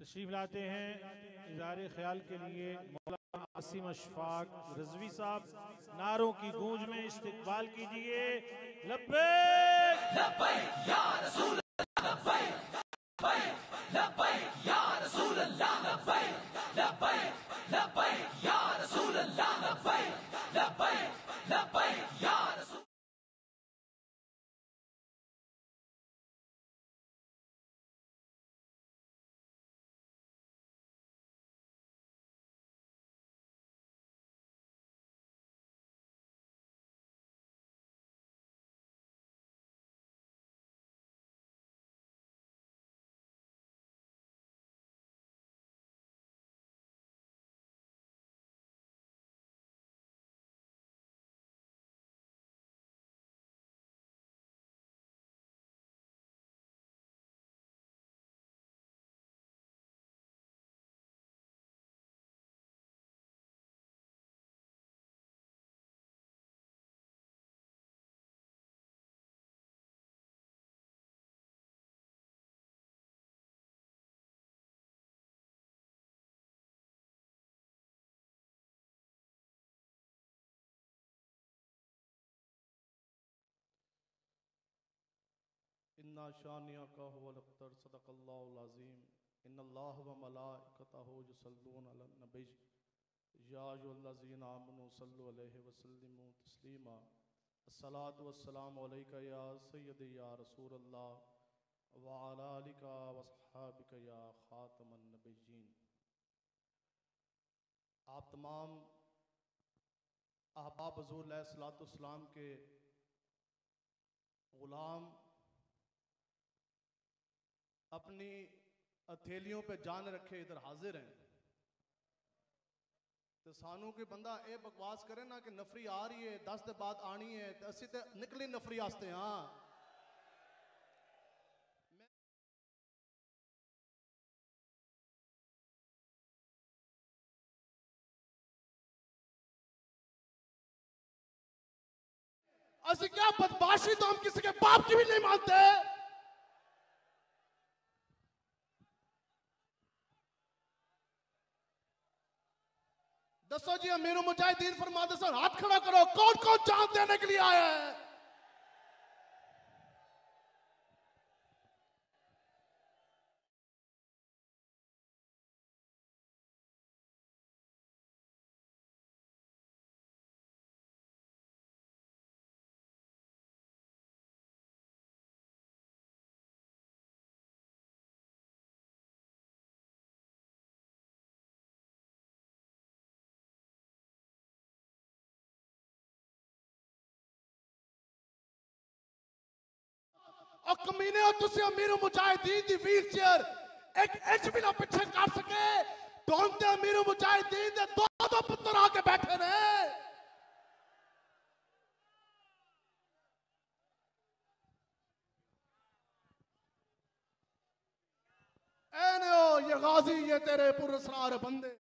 तशरीफ लाते हैं इज़हार ख्याल के लिए मौलाना आसिम अशफाक रज़वी साहब। नारों की गूंज में इस्तकबाल कीजिए। लब्बैक लब्बैक या रसूल अल्लाह, लब्बैक लब्बैक लब्बैक या रसूल अल्लाह, लब्बैक लब्बैक लब्बैक या रसूल अल्लाह, लब्बैक लब्बैक लब्बैक या रसूल। इन्ना शानिया का हुवल अख्तर सदक़ल्लाहुल अज़ीम। इन्नल्लाह व मलाइकतहु युसल्लूना अलन नबी या अय्युहल्लज़ीना आमनू सल्लु अलैहि व सल्लिमू तस्लीमा। अस्सलातु वस्सलामु अलैका या सय्यदी या रसूलल्लाह व अला आलिका व अस्हाबिका या खातमन नबिय्यीन। आप तमाम अहबाब हुज़ूर अलैहिस्सलाम के ग़ुलाम अपनी हथेलियों पे जान रखे इधर हाजिर हैं। तो सानू कोई बंदा ये बकवास करे ना कि नफरी आ रही है 10 दिन बाद आनी है, तो असी तो निकली नफरी आस्ते। हाँ, असी क्या बदमाशी तो हम किसी के बाप की भी नहीं मानते। दसो जी, अमीर मुजाहिदीन फरमा दो, सर हाथ खड़ा करो, कौन कौन जान देने के लिए आया है? और कमीने हो तुसी अमीर मुजाहिदीन दी व्हील चेयर एक इंच भी ना पीछे कर सके। ढोंते अमीर मुजाहिदीन दे दो दो पुत्र आके बैठे ने। ऐने हो ये गाजी, ये तेरे पुरस्कार बंदे।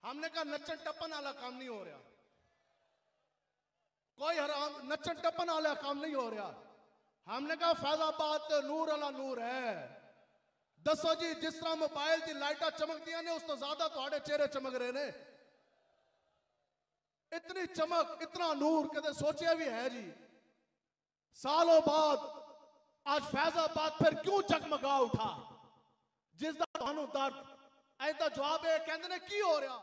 हमने कहा नचन टप्पन वाला काम नहीं हो रहा, कोई हराम नचन टप्पन वाला काम नहीं हो रहा। हमने कहा फैजाबाद तो नूर वाला नूर है। दसो जी, जिस तरह मोबाइल की लाइटा चमकदियां ने उस तो ज्यादा थोड़े चेहरे चमक रहे ने। इतनी चमक, इतना नूर कदे सोचा भी है जी? सालों बाद आज फैजाबाद फिर क्यों जगमगा उठा? जिसदा तुहानू दर्द ऐसा जवाब है, कहते ने की हो रहा?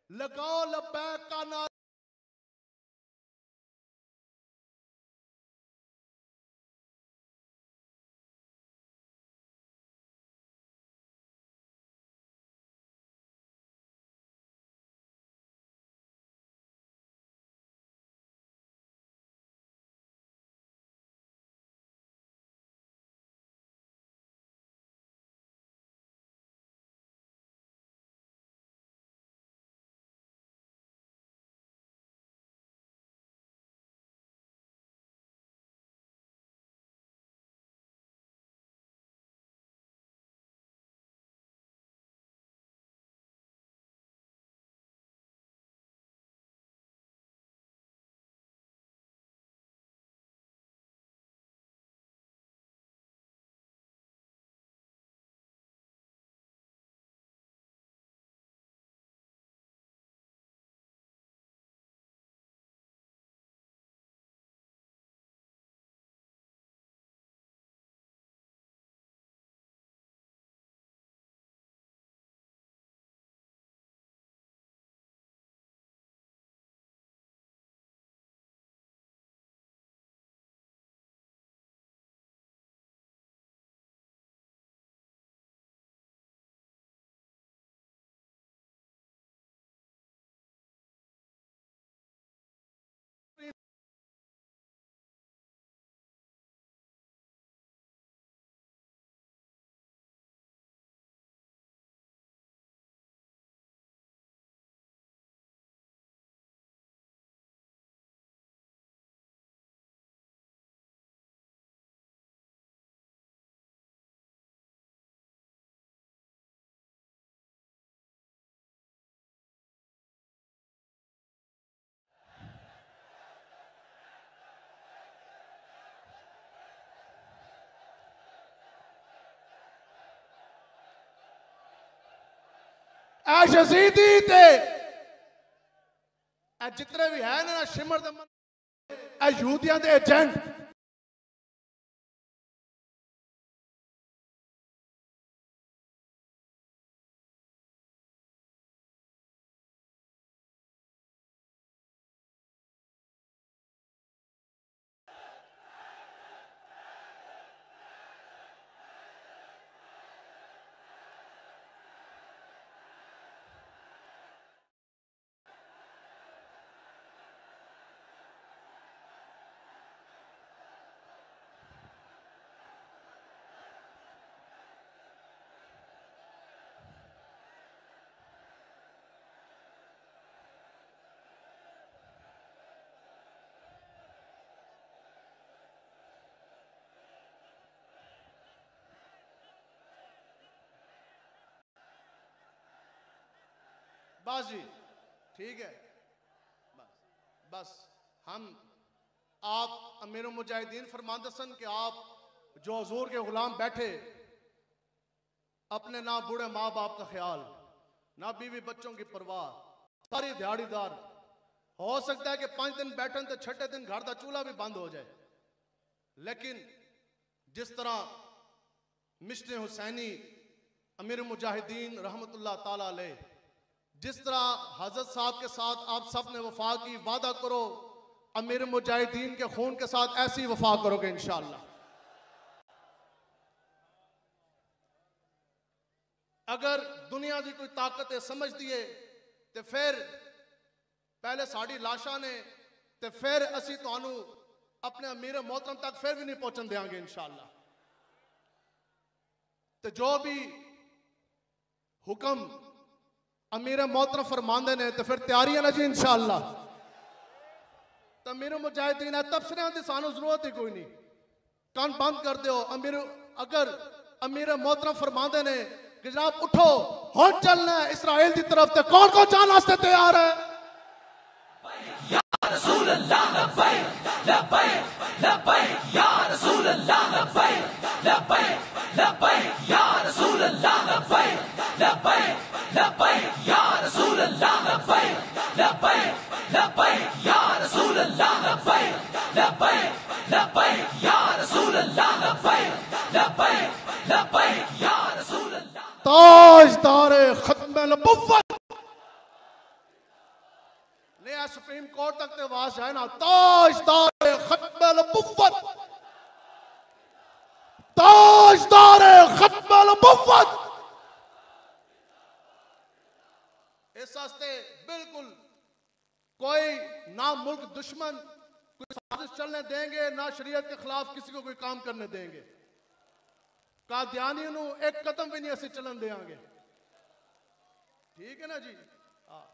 लगाओ लब्बैक का नारा। यजीदी ते जितने भी है ना शिमर दे यहूदियों के एजेंट बस जी ठीक है। बस बस हम आप अमीर मुजाहिदीन फरमाते सन कि आप जो हुजूर के गुलाम बैठे, अपने ना बूढ़े माँ बाप का ख्याल, ना बीवी बच्चों की परवाह, सारी दिहाड़ीदार। हो सकता है कि 5 दिन बैठन तो छठे दिन घर का चूल्हा भी बंद हो जाए, लेकिन जिस तरह मिश्र हुसैनी अमीर मुजाहिदीन रहमतुल्लाह ताला अलैह, जिस तरह हजरत साहब के साथ आप सब ने वफा की, वादा करो अमीर मुजाहिदीन के खून के साथ ऐसी वफा करोगे इंशाअल्लाह। अगर दुनिया की कोई ताकत है समझ दिए तो फिर पहले साड़ी लाशा ने ते फिर असी तुहानू अपने अमीर मोहतरम तक फिर भी नहीं पहुंचन देंगे इंशाअल्लाह। तो जो भी हुक्म अमीर मोहतरम फरमांदे ने तो फिर तैयारी है ना जी इंशाअल्लाह। तो अमीर मुजाहिदीन है तबसरे की सानू जरूरत ही कोई नहीं, कान बंद कर दो। अगर अमीर मोहतरम फरमांदे ने कि जनाब उठो हो चलना है इसराइल की तरफ, तो कौन कौन जाने वास्ते तैयार है? या रसूल अल्लाह लब्बैक लब्बैक लब्बैक या रसूल अल्लाह लब्बैक लब्बैक लब्बैक या रसूल अल्लाह लब्बैक लब्बैक लब्बैक या रसूल अल्लाह लब्बैक लब्बैक लब्बैक या रसूल अल्लाह लब्बैक लब्बैक लब्बैक या रसूल अल्लाह लब्बैक लब्बैक लब्बैक या रसूल अल्लाह। ताजदारे खत्म नबुव्वत ने सुप्रीम कोर्ट तक ते आवाज है ना, ताजदारे खत्म नबुव्वत, ताजदारे खत्म नबुव्वत। इस वास्ते बिल्कुल कोई ना मुल्क दुश्मन कोई साजिश चलने देंगे, ना शरीयत के खिलाफ किसी को कोई काम करने देंगे। कादियानियों नू एक कदम भी नहीं असी चलन देंगे, ठीक है ना जी। हाँ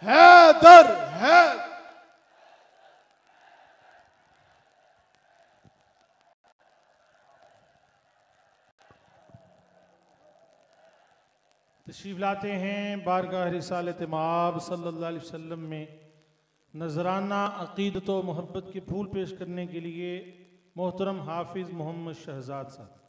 हैदर है। तशरीफ लाते हैं बारगाह रिसालत माब सल्लल्लाहु अलैहि वसल्लम में नजराना अकीदत व मोहब्बत के फूल पेश करने के लिए मोहतरम हाफिज मोहम्मद शहजाद साहब।